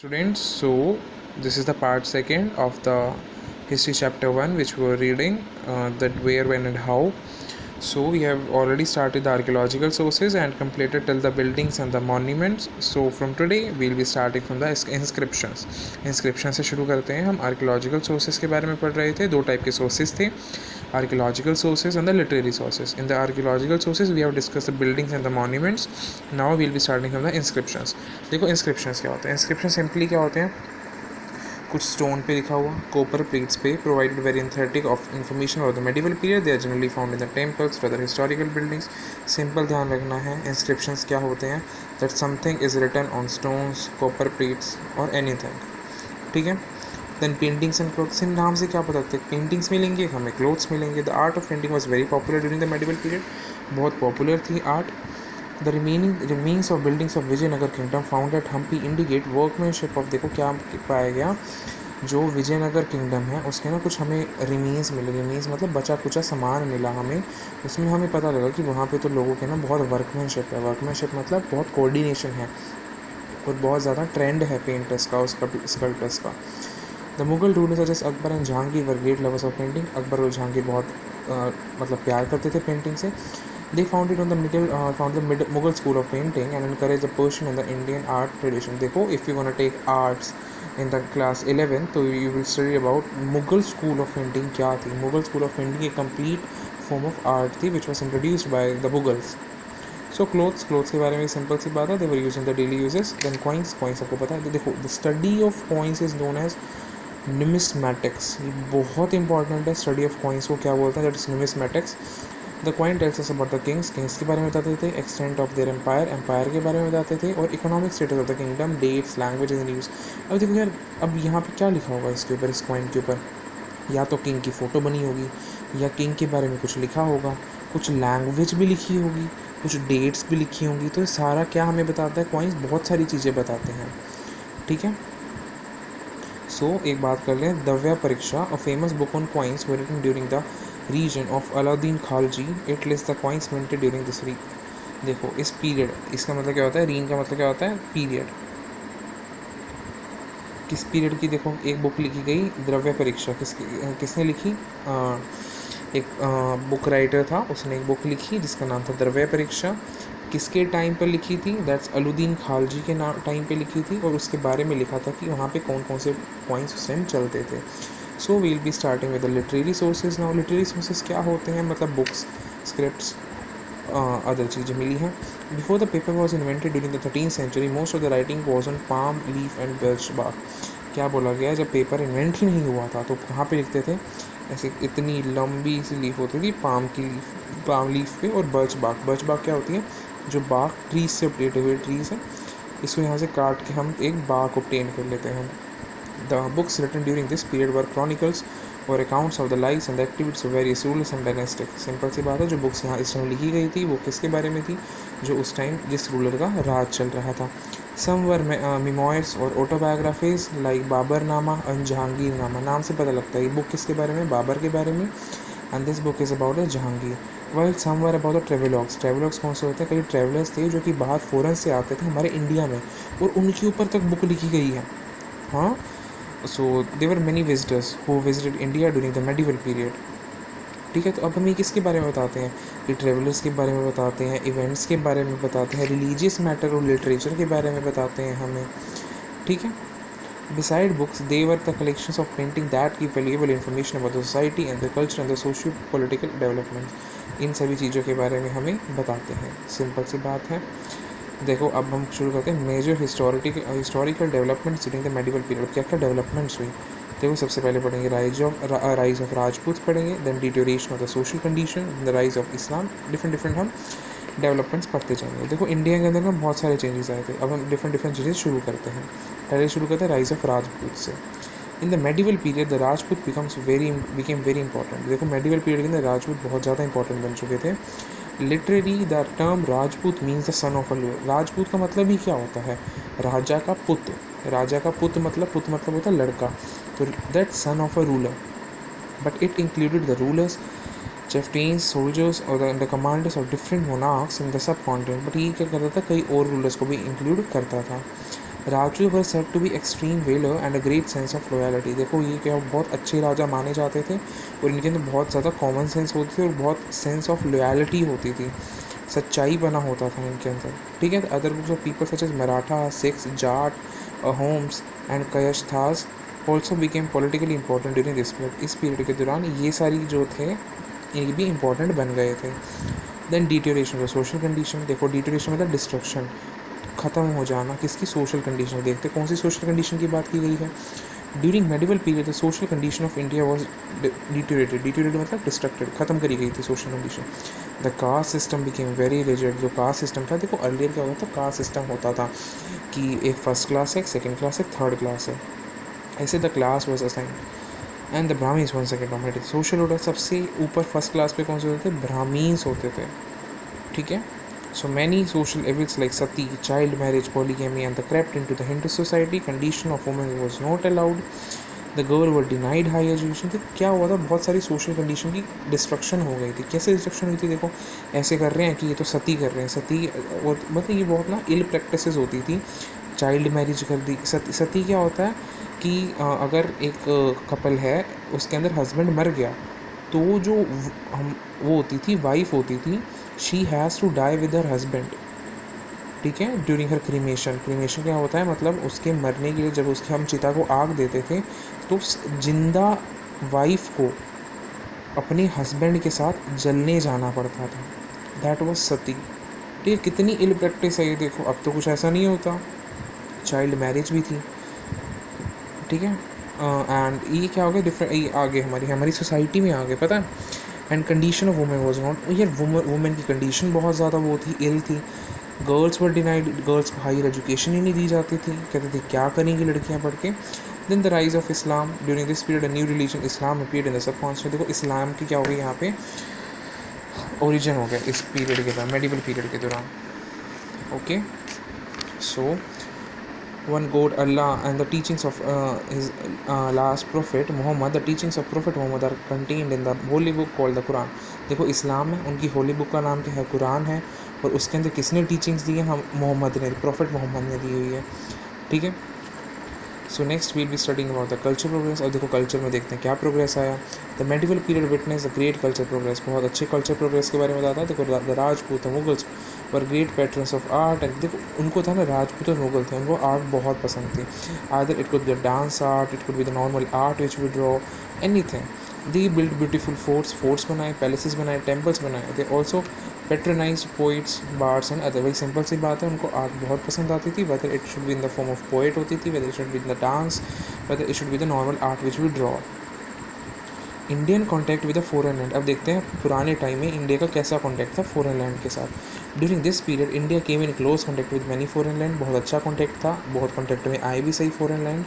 Students, so this is the part second of the history chapter 1 which we were reading, that where, when and how. So we have already started the archaeological sources and completed till the buildings and the monuments. So from today we'll be starting from the inscriptions. Inscription से शुरू करते हैं. हम archaeological sources के बारे में पढ़ रहे थे. दो टाइप के sources थे, archaeological sources and the literary sources. In the archaeological sources we have discussed the buildings and the monuments. Now we'll be starting from the inscriptions. देखो inscriptions क्या होते हैं. inscription simply क्या होते हैं, कुछ स्टोन पे लिखा हुआ, कॉपर प्लेट्स पे, provided very authentic of information of the medieval period. They are generally found in the temples other historical buildings. Simple ध्यान रखना है, इंस्क्रिप्शंस क्या होते हैं, that something is written on stones, copper plates और anything. ठीक है. Then paintings and clothes. इन नाम से क्या पता लगता है, पेंटिंग्स मिलेंगे हमें, क्लोथ्स मिलेंगे. The art of painting was very popular during the medieval period. बहुत पॉपुलर थी art. The remains of buildings of Vijayanagara kingdom found at Hampi indicate workmanship of. देखो क्या पाया गया, जो विजयनगर किंगडम है उसके ना कुछ हमें रिमेन्स मिले. रिमेन्स मतलब बचा कुचा सामान मिला हमें. उसमें हमें पता लगा कि वहाँ पे तो लोगों के ना बहुत वर्कमैनशिप है. वर्कमैनशिप मतलब बहुत कोऑर्डिनेशन है और बहुत ज़्यादा ट्रेंड है पेंटर्स का, उसका स्कल्पटर्स का. द मुगल रूलर्स जैसे Akbar and Jahangir were great lovers of painting. Akbar और जहांगीर बहुत मतलब प्यार करते थे पेंटिंग से. They founded on the Mughal school of painting and encouraged the Persian and the Indian art tradition. देखो, if you're gonna take arts in the class 11, तो you will study about Mughal school of painting क्या थी. Mughal school of painting एक complete form of art थी which was introduced by the Mughals. So clothes के बारे में simple सी बात है, they were used in the daily uses. Then coins आपको पता है. देखो, the study of coins is known as numismatics. ये बहुत इंपॉर्टेंट है. स्टडी ऑफ कॉइन्स को क्या बोलते हैं, that is numismatics. The coin tells us about the Kings के बारे में बताते थे, एक्सटेंट ऑफ देयर एम्पायर के बारे में बताते थे, और economic status of the kingdom, dates, language and news. अब देखो यार, अब यहाँ पे क्या लिखा होगा इसके ऊपर, इस कॉइन के ऊपर या तो किंग की फ़ोटो बनी होगी, या किंग के बारे में कुछ लिखा होगा, कुछ लैंग्वेज भी लिखी होगी, कुछ डेट्स भी लिखी होंगी. तो सारा क्या हमें बताता है, कॉइन्स बहुत सारी चीज़ें बताते हैं. ठीक है. सो एक बात कर लें, Dravya Pariksha, a famous book on coins were written during the region of Alauddin Khalji. It list the coins minted during this री. देखो, इस पीरियड, इसका मतलब क्या होता है, रीन का मतलब क्या होता है, पीरियड. किस पीरियड की, देखो एक बुक लिखी गई, द्रव्य परीक्षा. किसने लिखी, एक बुक राइटर था, उसने एक बुक लिखी जिसका नाम था द्रव्य परीक्षा. किसके टाइम पर लिखी थी, दैट्स अलाउद्दीन खालजी के टाइम पे लिखी थी, और उसके बारे में लिखा था कि वहाँ पे कौन कौन से कॉइन्स उस टाइम चलते थे. So we'll be starting with the literary sources. Now literary sources क्या होते हैं, मतलब बुक्स, स्क्रिप्ट्स, अदर चीज़ें मिली हैं. Before the paper was invented during the 13th century, most of the writing was on palm leaf and birch bark. क्या बोला गया, जब पेपर इन्वेंट ही नहीं हुआ था तो कहाँ पे लिखते थे, ऐसे इतनी लंबी सी लीफ होती थी, पाम लीफ पे, और बर्च बार्क. बर्च बार्क क्या होती है, जो बार्क ट्रीज से अपडेटेड हुए ट्रीज़ हैं, इसको यहाँ से काट के हम एक बार्क ऑब्टेन कर लेते हैं. The books written during this period were chronicles or accounts of the lives and the activities of various rulers and dynastic. Simple सी बात है, जो बुक्स यहाँ इस टाइम लिखी गई थी वो किसके बारे में थी, जो उस टाइम जिस रूलर का राज चल रहा था. Some were memoirs और autobiographies like बाबर नामा and जहांगीर नामा. नाम से पता लगता है ये बुक किसके बारे में, बाबर के बारे में. And this book is about Jahangir. While some were about the travelogues. travelogues कौन से होते हैं, कई ट्रेवलर्स थे जो कि बाहर फॉरेन से आते थे हमारे इंडिया में, और उनके ऊपर तक बुक लिखी गई है. हाँ. So there were many visitors who visited India during the medieval period. ठीक है. तो अब हमें किसके बारे में बताते हैं, कि ट्रेवलर्स के बारे में बताते हैं, इवेंट्स के बारे में बताते हैं, रिलीजियस मैटर और लिटरेचर के बारे में बताते हैं हमें. ठीक है. Beside books, they were the collections of painting that give valuable information about the society and the culture and the socio-political development. इन सभी चीज़ों के बारे में हमें बताते हैं. सिंपल सी बात है. देखो, अब हम शुरू करते हैं major historical developments during the medieval period. क्या क्या डेवलपमेंट्स हुई, देखो सबसे पहले पढ़ेंगे राइज ऑफ राजपूत पढ़ेंगे, then deterioration of the social condition, the rise of Islam. Different हम डेवलपमेंट्स पढ़ते जाएंगे. देखो, इंडिया के अंदर ना बहुत सारे चेंजेस आए थे. अब हम डिफरेंट चीज़ें शुरू करते हैं. पहले शुरू करते हैं राइज ऑफ राजपूत से. इन the medieval period the Rajput became very important. देखो, मेडिवल पीरियड के अंदर राजपूत बहुत ज़्यादा इंपॉर्टेंट बन चुके थे. Literary the term Rajput means the son of a ruler. Rajput का मतलब ही क्या होता है, राजा का पुत्र. राजा का पुत्र मतलब होता है लड़का. तो that son of a ruler, but it included the rulers, chieftains, soldiers और the commanders of different monarchs in the subcontinent. But ये क्या करता था, कई और रूलर्स को भी इंक्लूड करता था. Rajput were said to be extreme valour and a great sense of loyalty. देखो ये क्या बहुत अच्छे राजा माने जाते थे और इनके अंदर बहुत ज़्यादा कॉमन सेंस होती थी और बहुत सेंस ऑफ लॉयल्टी होती थी, सच्चाई बना होता था इनके अंदर, ठीक है। Other groups of people such as Maratha, Sikhs, Jat, homes and Kayasthas also became politically important during this period. इस पीरियड के दौरान ये सारी जो थे ये भी इंपॉर्टेंट बन गए थे। देन डिटोरेशन, सोशल कंडीशन, देखो डिटोरेशन मतलब डिस्ट्रक्शन, ख़त्म हो जाना, किसकी सोशल कंडीशन। देखते कौन सी सोशल कंडीशन की बात की गई है। During medieval period the social condition of India was deteriorated, deteriorated मतलब डिस्ट्रक्टेड, ख़त्म करी गई थी social condition. The caste system became very rigid, जो कास्ट सिस्टम था, देखो अर्लियर क्या होता था, कास्ट सिस्टम होता था कि एक फर्स्ट क्लास है, एक सेकेंड क्लास है, थर्ड क्लास है, ऐसे the class was assigned and the Brahmins one second dominated. Social order सबसे ऊपर फर्स्ट क्लास पे कौन से होते थे, ब्राह्मीन्स होते थे, ठीक है। So many social evils like sati, child marriage, polygamy and the crept into the Hindu society. Condition of women was not allowed. The girl were denied high education. तो क्या हुआ था, बहुत सारी सोशल कंडीशन की डिस्ट्रक्शन हो गई थी। कैसे डिस्ट्रक्शन हुई थी, देखो ऐसे कर रहे हैं कि ये तो सती कर रहे हैं, सती मतलब ये बहुत ना इल प्रैक्टिसेस होती थी। चाइल्ड मैरिज कर दी, सती क्या होता है कि अगर एक कपल है उसके अंदर हस्बैंड मर गया तो जो हम वो होती थी, वाइफ होती थी, she has to die with her husband, ठीक है, ड्यूरिंग हर क्रीमेशन। क्रीमेशन क्या होता है, मतलब उसके मरने के लिए जब उसके हम चिता को आग देते थे तो जिंदा वाइफ को अपने हस्बैंड के साथ जलने जाना पड़ता था, दैट वॉज सती, ठीक है। कितनी इल प्रैक्टिस है ये, देखो अब तो कुछ ऐसा नहीं होता। चाइल्ड मैरिज भी थी, ठीक है। एंड ये क्या हो गया, डिफरेंट, ये आगे हमारी सोसाइटी में आ गए, पता है। And condition of women was not, यार वुमेन की कंडीशन बहुत ज़्यादा वो थी, इल थी। गर्ल्स वर डिनाइड, गर्ल्स को हायर एजुकेशन ही नहीं दी जाती थी, कहते थे क्या करेंगी लड़कियां पढ़ के। Then the rise of Islam, during this period a new religion Islam appeared in the subconscious. देखो इस्लाम की क्या हो गई यहाँ पे, ओरिजिन हो गया इस पीरियड के दौरान, मेडिवल पीरियड के दौरान, okay. So one God Allah and the teachings of his last prophet Muhammad, the teachings of Prophet Muhammad are contained in the holy book called the Quran। देखो इस्लाम में उनकी होली बुक का नाम क्या है, कुरान है, और उसके अंदर किसने टीचिंग्स दी है, हम मोहम्मद ने, प्रॉफिट मोहम्मद ने दी हुई है, ठीक है। So next we'll be studying about the culture progress. अब देखो कल्चर में देखते हैं क्या प्रोग्रेस आया। The medieval period witness the great culture progress, बहुत अच्छे कल्चर प्रोग्रेस के बारे में बताता है। देखो the Rajput, the Mughals were great patrons of art and, देखो उनको था ना, राजपूत और मुगल थे, उनको आर्ट बहुत पसंद थी। Either it could be the dance art, it could be the normal art which we draw, anything. They build beautiful forts बनाए, पैलेसेस बनाए, टेम्पल्स बनाए। They also patronize poets, bards and other. वही simple सी बात है, उनको art बहुत पसंद आती थी, whether it should be in the form of poet होती थी, whether it should be in the dance, whether it should B the normal art which we draw. Indian contact with the foreign land, अब देखते हैं पुराने time में India का कैसा contact था फॉरेन लैंड के साथ। During this period India came in close contact with many foreign land, बहुत अच्छा कॉन्टैक्ट था, बहुत कॉन्टैक्ट में आए भी सही foreign land.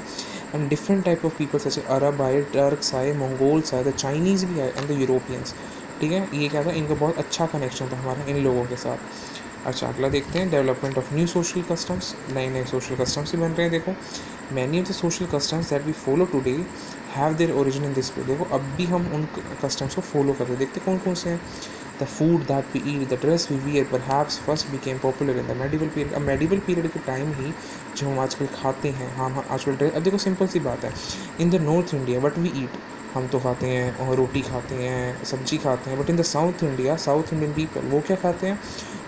And different type of people जैसे अरब आए, टर्क्स आए, मंगोल्स आए, द चाइनीज़ भी आए एंड द यूरोपियंस, ठीक है। ये क्या था, इनका बहुत अच्छा कनेक्शन था हमारा इन लोगों के साथ। अच्छा अगला देखते हैं, development of new social customs, नए नए सोशल कस्टम्स भी बन रहे हैं। देखो many of the social customs that we follow today have their origin in this pay. देखो अब भी हम उन कस्टम्स को फॉलो करते हैं, देखते कौन कौन से हैं। The food that we eat, the dress we wear perhaps first became popular in the medieval period. अब मेडिवल पीरियड के टाइम ही जो हम आजकल खाते हैं, हाँ आजकल ड्रेस, अब देखो सिंपल सी बात है, in the north India what we eat, हम तो खाते हैं और रोटी खाते हैं, सब्जी खाते हैं, but in the south India, south Indian people वो क्या खाते हैं,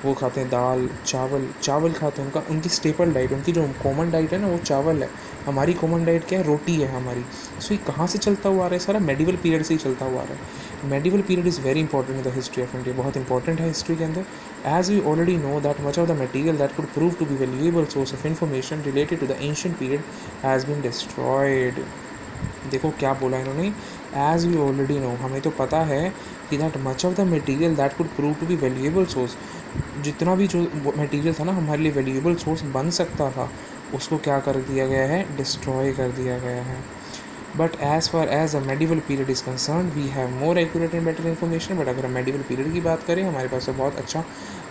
वो खाते हैं दाल चावल खाते हैं, उनकी स्टेपल डाइट, उनकी जो कॉमन डाइट है ना वो चावल है। हमारी कॉमन डाइट क्या है, रोटी है हमारी। सो ये कहाँ से चलता हुआ आ रहा है, सारा मेडिवल पीरियड से ही चलता हुआ आ रहा है। Medieval period is very important in the history of India, बहुत इंपॉर्टेंट है हिस्ट्री के अंदर। As we already know that much of the material that could prove to be valuable source of information related to the ancient period has been destroyed. देखो क्या बोला इन्होंने, as we already no, हमें तो पता है कि that much of the material that could prove to be valuable source, जितना भी जो मटीरियल था ना हमारे लिए वैल्यूएबल सोर्स बन सकता था, उसको क्या कर दिया गया है, डिस्ट्रॉय कर दिया गया है। But as far as a medieval period is concern we have more accurate and better information. But अगर हम मेडिवल पीरियड की बात करें, हमारे पास तो बहुत अच्छा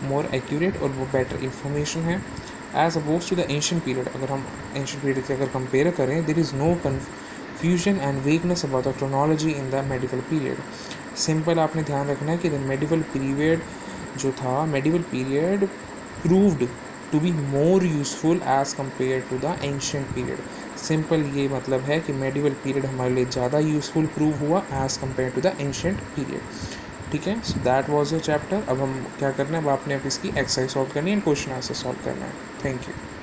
मोर एक्यूरेट और वो बेटर इन्फॉर्मेशन है as oppose to the ancient period. अगर हम एंशिएंट पीरियड से अगर कंपेयर करें, there is no confusion and weakness about the chronology in the medieval period। Simple आपने ध्यान रखना है कि द मेडिवल पीरियड जो था, medieval period proved to be more useful as compare to the ancient period. Simple ये मतलब है कि मेडिवल पीरियड हमारे लिए ज़्यादा यूज़फुल प्रूव हुआ as compare to the ancient period. ठीक है, so that was your chapter. अब हम क्या करना है, अब आपने अब इसकी एक्सरसाइज सॉल्व करनी है एंड क्वेश्चन आंसर सॉल्व करना है। Thank you.